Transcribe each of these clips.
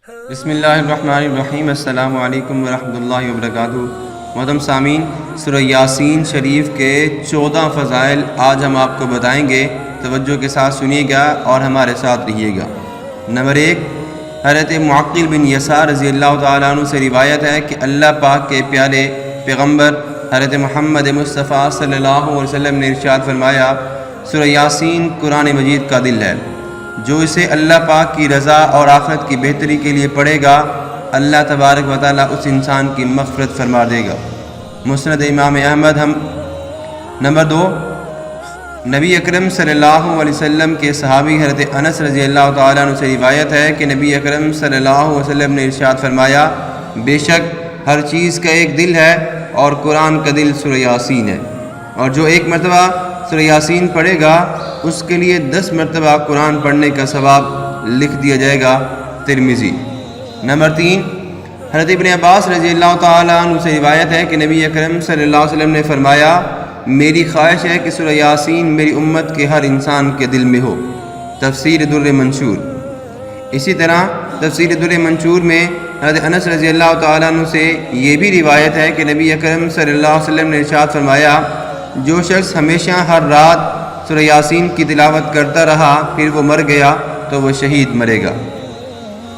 بسم اللہ الرحمن الرحیم۔ السلام علیکم ورحمۃ اللہ وبرکاتہ۔ محترم سامعین، سورہ یاسین شریف کے 14 فضائل آج ہم آپ کو بتائیں گے۔ توجہ کے ساتھ سنیے گا اور ہمارے ساتھ رہیے گا۔ نمبر 1، حضرت معقل بن یسار رضی اللہ تعالیٰ عنہ سے روایت ہے کہ اللہ پاک کے پیارے پیغمبر حضرت محمد مصطفیٰ صلی اللہ علیہ وسلم نے ارشاد فرمایا، سورہ یاسین قرآن مجید کا دل ہے۔ جو اسے اللہ پاک کی رضا اور آخرت کی بہتری کے لیے پڑھے گا، اللہ تبارک و تعالیٰ اس انسان کی مغفرت فرما دے گا۔ مسند امام احمد۔ نمبر 2، نبی اکرم صلی اللہ علیہ وسلم کے صحابی حضرت انس رضی اللہ تعالیٰ عنہ سے روایت ہے کہ نبی اکرم صلی اللہ علیہ وسلم نے ارشاد فرمایا، بے شک ہر چیز کا ایک دل ہے اور قرآن کا دل سورہ یاسین ہے، اور جو ایک مرتبہ سورہ یاسین پڑھے گا اس کے لیے 10 مرتبہ قرآن پڑھنے کا ثواب لکھ دیا جائے گا۔ ترمذی۔ نمبر 3، حضرت ابن عباس رضی اللہ تعالیٰ عنہ سے روایت ہے کہ نبی اکرم صلی اللہ علیہ وسلم نے فرمایا، میری خواہش ہے کہ سورہ یاسین میری امت کے ہر انسان کے دل میں ہو۔ تفسیر در منشور۔ اسی طرح تفسیر در منشور میں حضرت انس رضی اللہ تعالیٰ عنہ سے یہ بھی روایت ہے کہ نبی اکرم صلی اللہ علیہ وسلم نے ارشاد فرمایا، جو شخص ہمیشہ ہر رات سورہ یاسین کی تلاوت کرتا رہا پھر وہ مر گیا تو وہ شہید مرے گا۔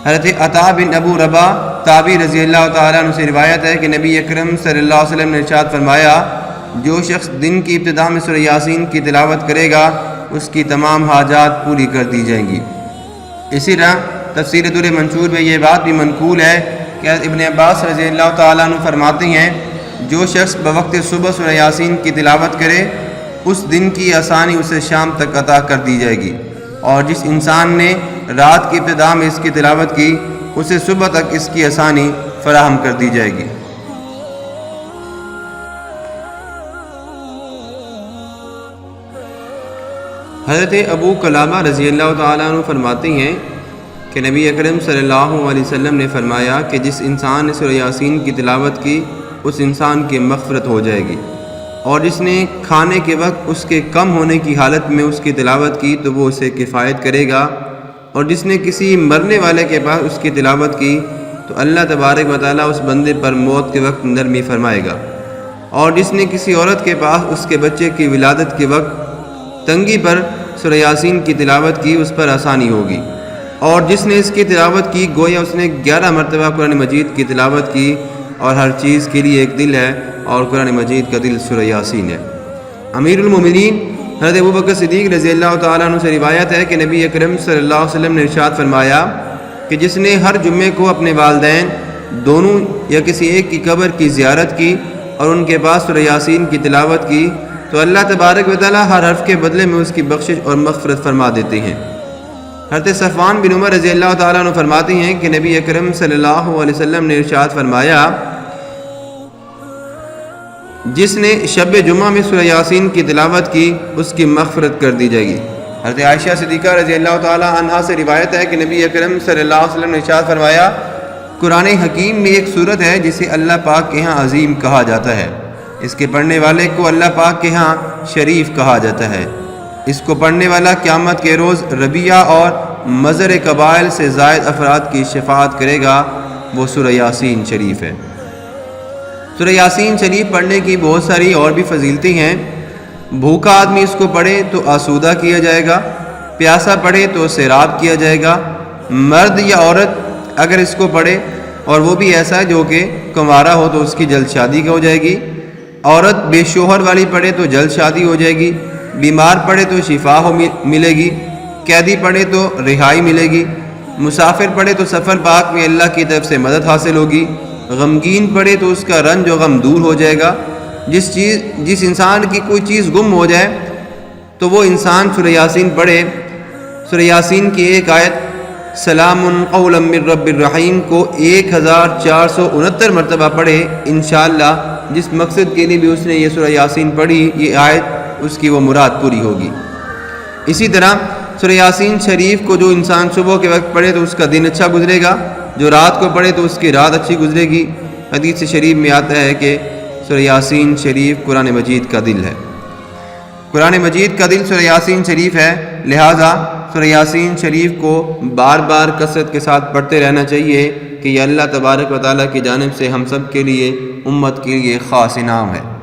حضرت عطا بن ابو رباح تابعی رضی اللہ تعالیٰ عنہ سے روایت ہے کہ نبی اکرم صلی اللہ علیہ وسلم نے ارشاد فرمایا، جو شخص دن کی ابتدا میں سورہ یاسین کی تلاوت کرے گا اس کی تمام حاجات پوری کر دی جائیں گی۔ اسی طرح تفسیر در منشور میں یہ بات بھی منقول ہے کہ ابن عباس رضی اللہ تعالیٰ عنہ فرماتے ہیں، جو شخص بوقت صبح سورہ یاسین کی تلاوت کرے اس دن کی آسانی اسے شام تک عطا کر دی جائے گی، اور جس انسان نے رات کی ابتدا میں اس کی تلاوت کی اسے صبح تک اس کی آسانی فراہم کر دی جائے گی۔ حضرت ابو کلامہ رضی اللہ تعالیٰ عنہ فرماتے ہیں کہ نبی اکرم صلی اللہ علیہ وسلم نے فرمایا کہ جس انسان نے سورہ یاسین کی تلاوت کی اس انسان کی مغفرت ہو جائے گی، اور جس نے کھانے کے وقت اس کے کم ہونے کی حالت میں اس کی تلاوت کی تو وہ اسے کفایت کرے گا، اور جس نے کسی مرنے والے کے پاس اس کی تلاوت کی تو اللہ تبارک و تعالیٰ اس بندے پر موت کے وقت نرمی فرمائے گا، اور جس نے کسی عورت کے پاس اس کے بچے کی ولادت کے وقت تنگی پر سورہ یاسین کی تلاوت کی اس پر آسانی ہوگی، اور جس نے اس کی تلاوت کی گویا اس نے 11 مرتبہ قرآن مجید کی تلاوت کی، اور ہر چیز کے لیے ایک دل ہے اور قرآن مجید کا دل سورہ یاسین ہے۔ امیر المومنین حضرت ابوبکر صدیق رضی اللہ تعالیٰ عنہ سے روایت ہے کہ نبی اکرم صلی اللہ علیہ وسلم نے ارشاد فرمایا کہ جس نے ہر جمعے کو اپنے والدین دونوں یا کسی ایک کی قبر کی زیارت کی اور ان کے پاس سورہ یاسین کی تلاوت کی تو اللہ تبارک و تعالیٰ ہر حرف کے بدلے میں اس کی بخشش اور مغفرت فرما دیتے ہیں۔ حضرت صفوان بن عمر رضی اللہ تعالیٰ عنہ فرماتے ہیں کہ نبی اکرم صلی اللہ علیہ وسلم نے ارشاد فرمایا، جس نے شب جمعہ میں سورہ یاسین کی تلاوت کی اس کی مغفرت کر دی جائے گی۔ حضرت عائشہ صدیقہ رضی اللہ تعالیٰ عنہا سے روایت ہے کہ نبی اکرم صلی اللہ علیہ وسلم نے ارشاد فرمایا، قرآن حکیم میں ایک سورت ہے جسے اللہ پاک کے ہاں عظیم کہا جاتا ہے، اس کے پڑھنے والے کو اللہ پاک کے ہاں شریف کہا جاتا ہے، اس کو پڑھنے والا قیامت کے روز ربیہ اور مضر قبائل سے زائد افراد کی شفاعت کرے گا، وہ سورہ یاسین شریف ہے۔ سورہ یاسین شریف پڑھنے کی بہت ساری اور بھی فضیلتیں ہیں۔ بھوکا آدمی اس کو پڑھے تو آسودہ کیا جائے گا، پیاسا پڑھے تو سیراب کیا جائے گا، مرد یا عورت اگر اس کو پڑھے اور وہ بھی ایسا جو کہ کنوارا ہو تو اس کی جلد شادی ہو جائے گی، عورت بے شوہر والی پڑھے تو جلد شادی ہو جائے گی، بیمار پڑھے تو شفا ملے گی، قیدی پڑھے تو رہائی ملے گی، مسافر پڑھے تو سفر پاک میں اللہ کی طرف سے مدد حاصل ہوگی، غمگین پڑھے تو اس کا رنج و غم دور ہو جائے گا، جس انسان کی کوئی چیز گم ہو جائے تو وہ انسان سورہ یاسین پڑھے۔ سورہ یاسین کی ایک آیت سلام قولا من رب الرحیم کو 1469 مرتبہ پڑھے، انشاءاللہ جس مقصد کے لیے بھی اس نے یہ سورہ یاسین پڑھی یہ آیت اس کی وہ مراد پوری ہوگی۔ اسی طرح سورہ یاسین شریف کو جو انسان صبح کے وقت پڑھے تو اس کا دن اچھا گزرے گا، جو رات کو پڑھے تو اس کی رات اچھی گزرے گی۔ حدیث شریف میں آتا ہے کہ سورہ یاسین شریف قرآن مجید کا دل ہے۔ قرآن مجید کا دل سورہ یاسین شریف ہے، لہٰذا سورہ یاسین شریف کو بار بار کثرت کے ساتھ پڑھتے رہنا چاہیے کہ یہ اللہ تبارک و تعالیٰ کی جانب سے ہم سب کے لیے، امت کے لیے خاص انعام ہے۔